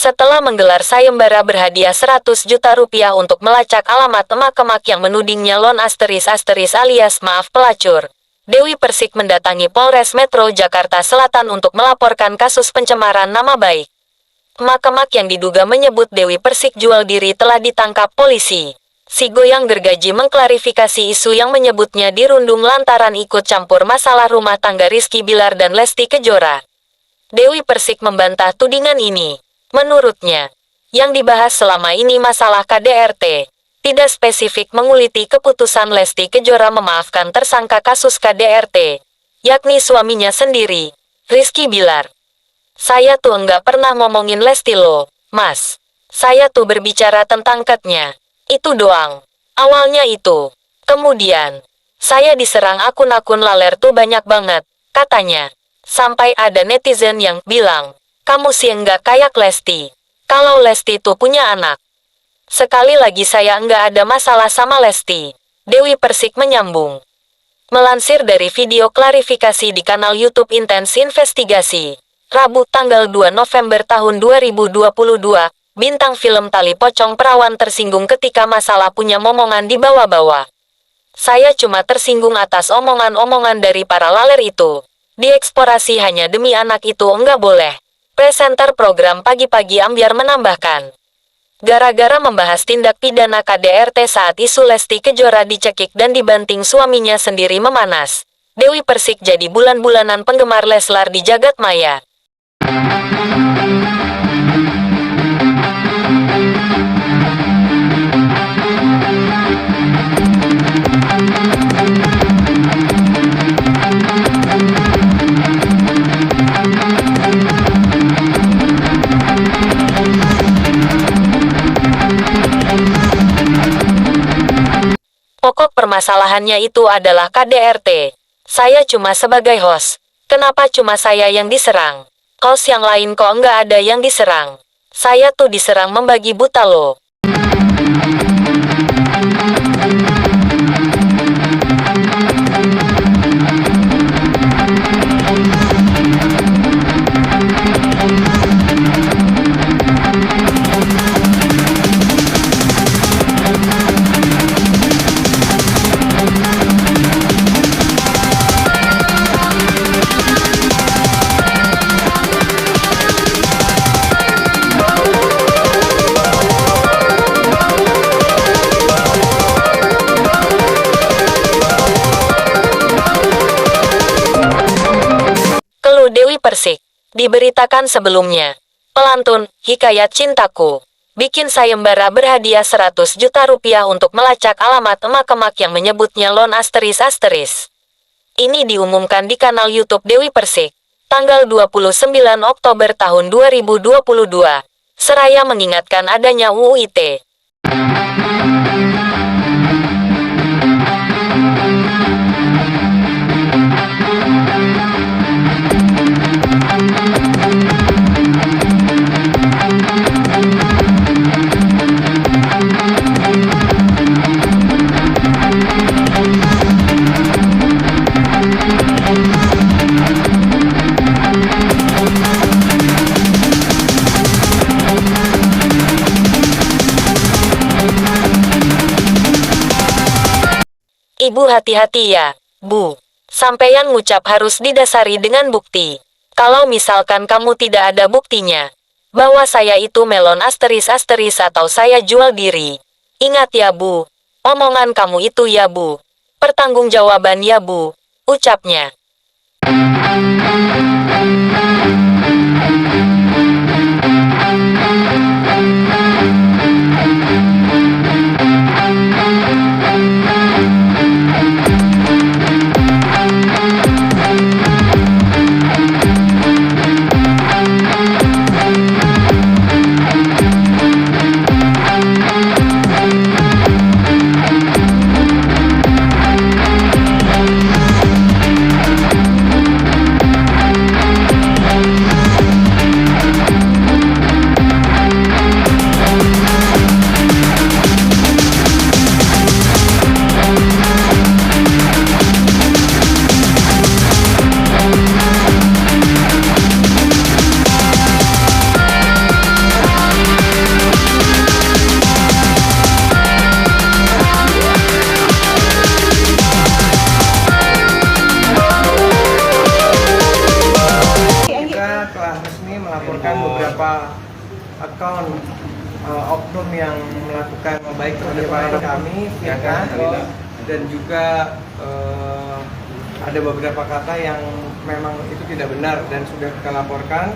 Setelah menggelar sayembara berhadiah 100 juta rupiah untuk melacak alamat emak-emak yang menudingnya lon asteris alias maaf pelacur, Dewi Persik mendatangi Polres Metro Jakarta Selatan untuk melaporkan kasus pencemaran nama baik. Emak-emak yang diduga menyebut Dewi Persik jual diri telah ditangkap polisi. Si goyang gergaji mengklarifikasi isu yang menyebutnya dirundung lantaran ikut campur masalah rumah tangga Rizky Bilar dan Lesti Kejora. Dewi Persik membantah tudingan ini. Menurutnya, yang dibahas selama ini masalah KDRT, tidak spesifik menguliti keputusan Lesti Kejora memaafkan tersangka kasus KDRT, yakni suaminya sendiri, Rizky Bilar. Saya tuh enggak pernah ngomongin Lesti loh, Mas. Saya tuh berbicara tentang katnya. Itu doang. Awalnya itu. Kemudian, saya diserang akun-akun laler tuh banyak banget, katanya. Sampai ada netizen yang bilang, kamu sih enggak kayak Lesti. Kalau Lesti tuh punya anak. Sekali lagi saya enggak ada masalah sama Lesti. Dewi Persik menyambung. Melansir dari video klarifikasi di kanal YouTube Intens Investigasi, Rabu tanggal 2 November tahun 2022, bintang film Tali Pocong Perawan tersinggung ketika masalah punya momongan dibawa-bawa. Saya cuma tersinggung atas omongan-omongan dari para laler itu. Dieksplorasi hanya demi anak itu enggak boleh. Presenter program Pagi-Pagi Ambyar menambahkan. Gara-gara membahas tindak pidana KDRT saat isu Lesti Kejora dicekik dan dibanting suaminya sendiri memanas, Dewi Persik jadi bulan-bulanan penggemar Leslar di jagat maya. Pokok permasalahannya itu adalah KDRT. Saya cuma sebagai host. Kenapa cuma saya yang diserang? Host yang lain kok enggak ada yang diserang? Saya tuh diserang membagi buta loh. Dewi Persik. Diberitakan sebelumnya. Pelantun, Hikayat Cintaku. Bikin sayembara berhadiah 100 juta rupiah untuk melacak alamat emak-emak yang menyebutnya lon asteris. Ini diumumkan di kanal YouTube Dewi Persik, tanggal 29 Oktober tahun 2022. Seraya mengingatkan adanya UU ITE. Ibu hati-hati ya, Bu. Sampeyan ngucap harus didasari dengan bukti. Kalau misalkan kamu tidak ada buktinya, bahwa saya itu melon asteris atau saya jual diri. Ingat ya Bu, omongan kamu itu ya Bu. Pertanggungjawaban ya Bu, ucapnya. akun oknum yang melakukan baik terhadap kami, Firka, dan juga ada beberapa kata yang memang itu tidak benar dan sudah kita laporkan.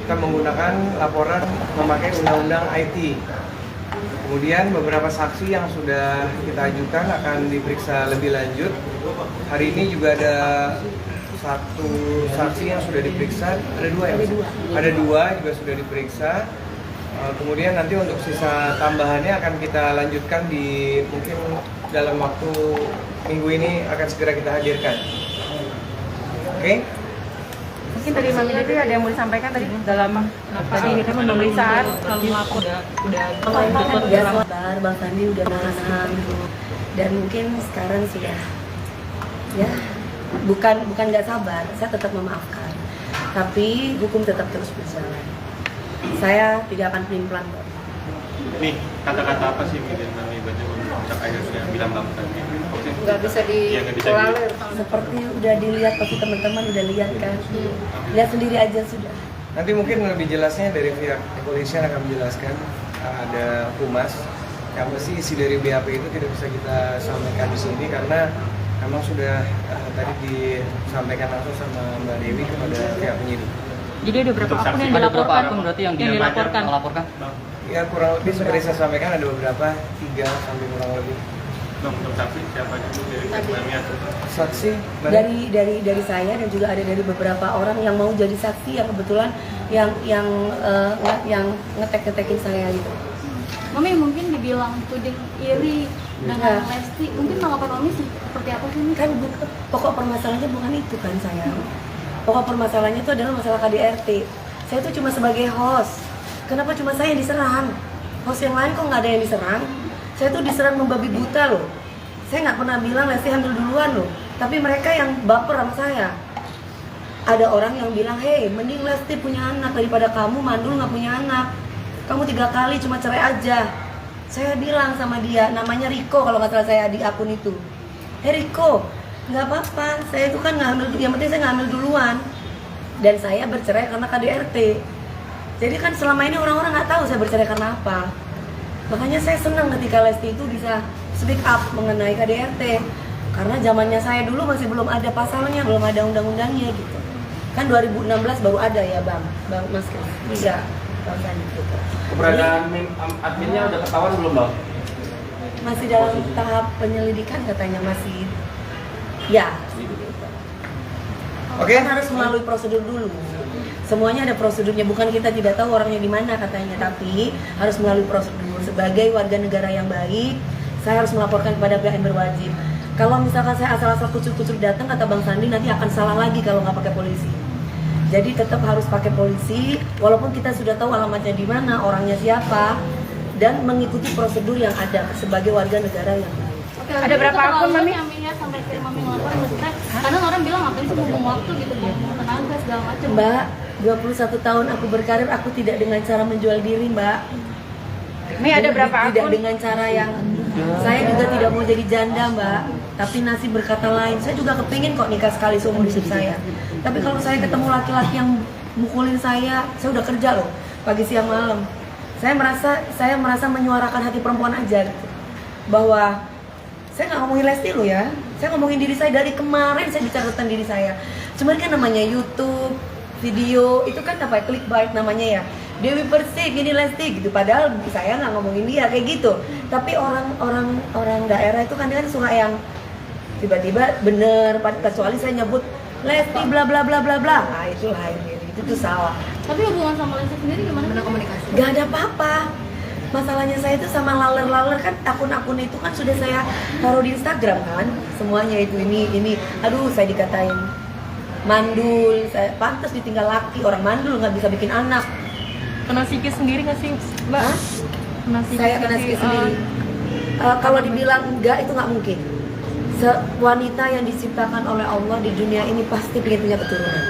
Kita menggunakan laporan memakai undang-undang IT. Kemudian beberapa saksi yang sudah kita ajukan akan diperiksa lebih lanjut. Hari ini juga ada satu saksi yang sudah diperiksa, ada dua ya? Ada dua juga sudah diperiksa. Kemudian nanti untuk sisa tambahannya akan kita lanjutkan di mungkin dalam waktu minggu ini akan segera kita hadirkan. Oke? Mungkin dari Mami Dewi ada yang mau disampaikan tadi dalam tadi kita pemeriksaan udah sabar, Bang Sandi udah menahan dan mungkin sekarang sudah ya bukan nggak sabar, saya tetap memaafkan, tapi hukum tetap terus berjalan. Saya tidak akan pelin-pelan kok. Nih, kata-kata apa sih mungkin Mami baca untuk akhirnya bilang Bang Sandi? nggak bisa ditolerir. Seperti udah dilihat, pasti teman-teman udah lihat kan. Lihat sendiri aja sudah. Nanti mungkin lebih jelasnya dari pihak kepolisian akan menjelaskan, ada humas. Yang pasti isi dari BAP itu tidak bisa kita sampaikan di sini karena memang sudah tadi disampaikan langsung sama Mbak Dewi kepada pihak penyidik. Jadi ada berapa akun yang dilaporkan? Berarti yang dilaporkan? Ya kurang lebih seperti saya sampaikan ada beberapa, 3 sampai kurang lebih. Untuk saksi siapa aja dari Mami atau Saksi dari saya dan juga ada dari beberapa orang yang mau jadi saksi yang kebetulan yang ngetek-ngetekin saya gitu. Mami mungkin dibilang tuding iri dengan Lesti, mungkin tanggapan Mami seperti apa sih? Kan pokok permasalahannya bukan itu kan sayang. Pokok permasalahannya itu adalah masalah KDRT. Saya itu cuma sebagai host. Kenapa cuma saya yang diserang? Host yang lain kok nggak ada yang diserang? Saya tuh diserang membabi buta loh. Saya nggak pernah bilang Lesti hamil duluan loh. Tapi mereka yang baper sama saya. Ada orang yang bilang, hei mending Lesti punya anak daripada kamu mandul nggak punya anak. Kamu 3 kali cuma cerai aja. Saya bilang sama dia, namanya Riko kalau nggak salah saya di akun itu. Hei Riko, nggak apa-apa. Saya itu kan nggak hamil, yang penting saya nggak hamil duluan. Dan saya bercerai karena KDRT. Jadi kan selama ini orang-orang nggak tahu saya bercerai karena apa. Makanya saya senang ketika Lesti itu bisa speak up mengenai KDRT. Karena zamannya saya dulu masih belum ada pasalnya, belum ada undang-undangnya gitu. Kan 2016 baru ada ya Bang Mas Kris. Iya, Bang Sandi gitu. keberadaan adminnya udah ketahuan belum Bang? Masih dalam tahap penyelidikan katanya masih. Ya. Oke. Kan harus melalui prosedur dulu. Semuanya ada prosedurnya, bukan kita tidak tahu orangnya di mana katanya, tapi harus melalui prosedur. Sebagai warga negara yang baik, saya harus melaporkan kepada pihak yang berwajib. Kalau misalkan saya asal-asal kucur-kucur datang, kata Bang Sandi, nanti akan salah lagi kalau nggak pakai polisi. Jadi tetap harus pakai polisi, walaupun kita sudah tahu alamatnya di mana, orangnya siapa, dan mengikuti prosedur yang ada sebagai warga negara yang baik. Oke, Ada berapa akun, Mami? Ya, sampai akhirnya Mami ngelapor, maksudnya kadang orang bilang ngapain sih buang waktu gitu, buang tenaga segala macam. Mbak, 21 tahun aku berkarir, aku tidak dengan cara menjual diri, Mbak. Ini ada berapa Tidak akun? dengan cara yang saya juga tidak mau jadi janda, Mbak. Tapi nasib berkata lain. Saya juga kepingin kok nikah sekali seumur hidup saya. Tapi kalau saya ketemu laki-laki yang mukulin saya udah kerja loh, pagi siang malam. Saya merasa menyuarakan hati perempuan aja gitu. Bahwa saya nggak ngomongin Lesti loh ya. Saya ngomongin diri saya dari kemarin, saya bicara tentang diri saya. Cuman kan namanya YouTube, video itu kan apa clickbait namanya ya. Dewi Persik, ini Lesti gitu. Padahal saya nggak ngomongin dia kayak gitu. Tapi orang daerah itu kan suka yang tiba-tiba bener, kecuali saya nyebut Lesti bla bla bla bla bla. Nah itu lain, itu tuh salah. Tapi hubungan sama Lesti sendiri gimana? Komunikasi? Gak ada apa-apa. Masalahnya saya itu sama laler-laler kan, akun-akun itu kan sudah saya taruh di Instagram kan. Semuanya itu ini. Aduh, saya dikatain mandul, saya pantas ditinggal laki, orang mandul nggak bisa bikin anak. Kena psikis sendiri nggak sih, Mbak? Hah? Saya kena psikis sendiri. Kalau dibilang enggak, itu nggak mungkin. Wanita yang diciptakan oleh Allah di dunia ini pasti pengen punya keturunan.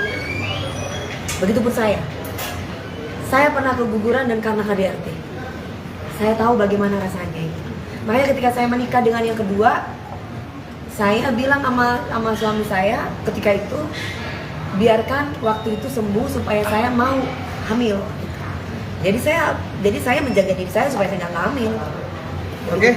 Begitupun saya. Saya pernah keguguran dan karena KDRT. Saya tahu bagaimana rasanya itu. Makanya ketika saya menikah dengan yang kedua, saya bilang sama suami saya ketika itu, biarkan waktu itu sembuh supaya saya mau hamil. Jadi saya menjaga diri saya supaya saya nggak ngambil. Oke.